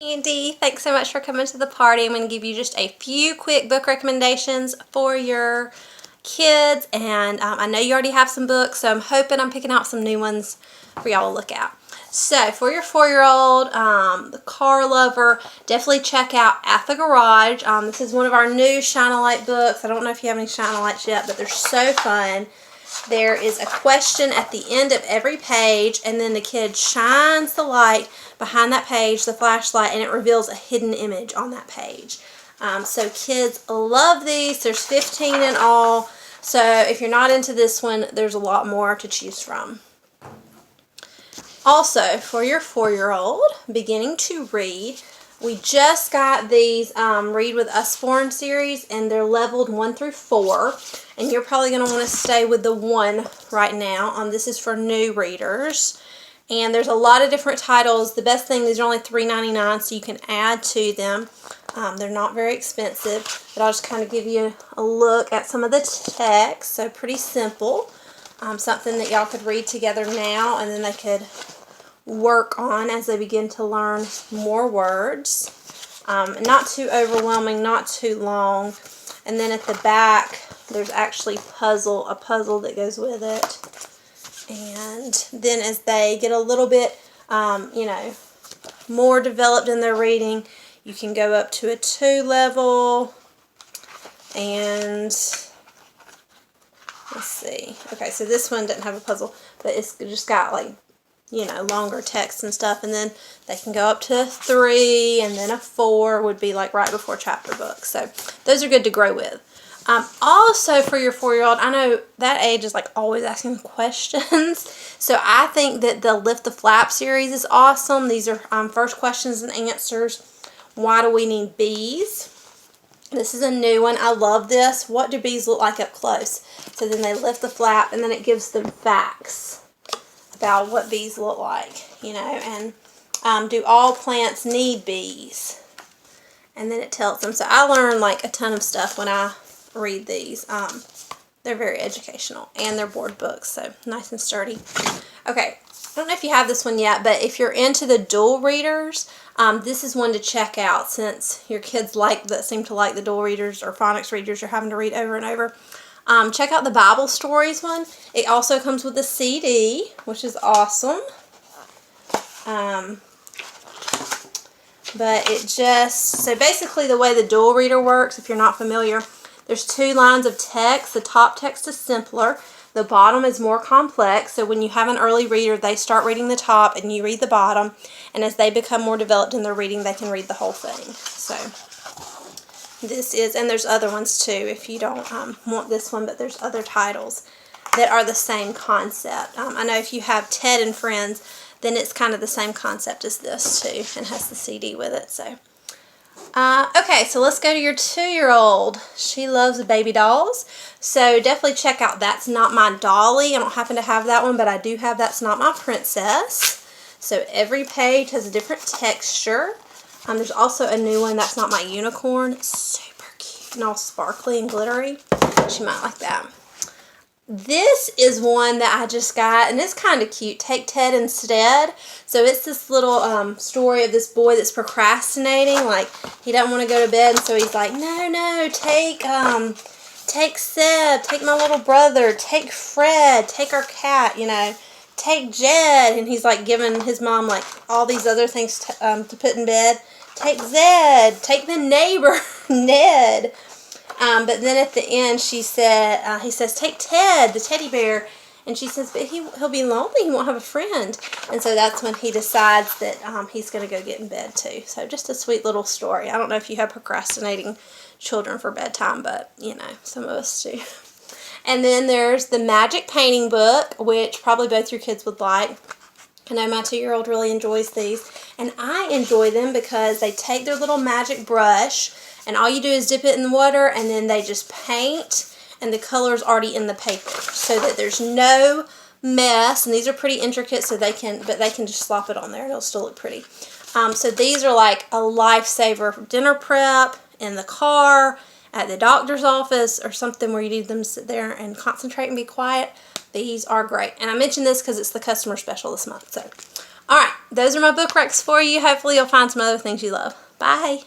Andy, thanks so much for coming to the party. I'm going to give you just a few quick book recommendations for your kids, and I know you already have some books, so I'm hoping I'm picking out some new ones for y'all to look at. So for your 4-year-old, the car lover, definitely check out At the Garage. This is one of our new Shine a Light books. I don't know if you have any Shine a Lights yet, but they're so fun. There is a question at the end of every page, and then the kid shines the light behind that page, the flashlight, and it reveals a hidden image on that page. So kids love these. There's 15 in all. So if you're not into this one, there's a lot more to choose from. Also, for your 4-year-old beginning to read, we just got these Read With Usborne series, and they're leveled 1 through 4. And you're probably going to want to stay with the 1 right now. This is for new readers. And there's a lot of different titles. The best thing, these are only $3.99, so you can add to them. They're not very expensive. But I'll just kind of give you a look at some of the text. So pretty simple. Something that y'all could read together now, and then they could work on as they begin to learn more words. Not too overwhelming, not too long. And then at the back, there's actually a puzzle that goes with it. And then as they get a little bit, more developed in their reading, you can go up to a 2 level. And let's see. Okay, so this one doesn't have a puzzle, but it's just got longer text and stuff. And then they can go up to 3, and then a 4 would be like right before chapter books. So those are good to grow with. Also for your 4-year-old, I know that age is like always asking questions. So I think that the Lift the Flap series is awesome. These are first questions and answers. Why do we need bees? This is a new one. I love this. What do bees look like up close? So then they lift the flap, and then it gives them facts about what bees look like, and do all plants need bees? And then it tells them. So I learned like a ton of stuff when I read these. They're very educational, and they're board books, so nice and sturdy. Okay, I don't know if you have this one yet, but if you're into the dual readers, this is one to check out since your kids seem to like the dual readers or phonics readers you're having to read over and over. Check out the Bible Stories one. It also comes with a CD, which is awesome. But so basically the way the dual reader works, if you're not familiar, there's 2 lines of text. The top text is simpler. The bottom is more complex. So when you have an early reader, they start reading the top and you read the bottom. And as they become more developed in their reading, they can read the whole thing. So this is, and there's other ones too if you don't want this one, but there's other titles that are the same concept. I know if you have Ted and Friends, then it's kind of the same concept as this too, and has the CD with it. So okay, so let's go to your 2-year-old. She loves baby dolls, so definitely check out That's Not My Dolly. I don't happen to have that one, but I do have That's Not My Princess. So every page has a different texture. There's also a new one, That's Not My Unicorn. Super cute and all sparkly and glittery. She might like that. This is one that I just got, and it's kind of cute. Take Ted Instead. So it's this little story of this boy that's procrastinating. Like, he doesn't want to go to bed, and so he's like, no, take Seb, take my little brother, take Fred, take our cat, take Jed. And he's like giving his mom like all these other things to put in bed. Take Zed, take the neighbor, Ned. But then at the end, he says, take Ted, the teddy bear. And she says, but he'll be lonely. He won't have a friend. And so that's when he decides that he's going to go get in bed too. So just a sweet little story. I don't know if you have procrastinating children for bedtime, but, some of us do. And then there's the Magic Painting book, which probably both your kids would like. I know my 2-year-old really enjoys these. And I enjoy them because they take their little magic brush, and all you do is dip it in the water, and then they just paint, and the color's already in the paper, so that there's no mess. And these are pretty intricate, so they can just slop it on there, and it'll still look pretty. So these are like a lifesaver for dinner prep, in the car, at the doctor's office, or something where you need them to sit there and concentrate and be quiet. These are great. And I mentioned this because it's the customer special this month. So, Alright, those are my book recs for you. Hopefully you'll find some other things you love. Bye.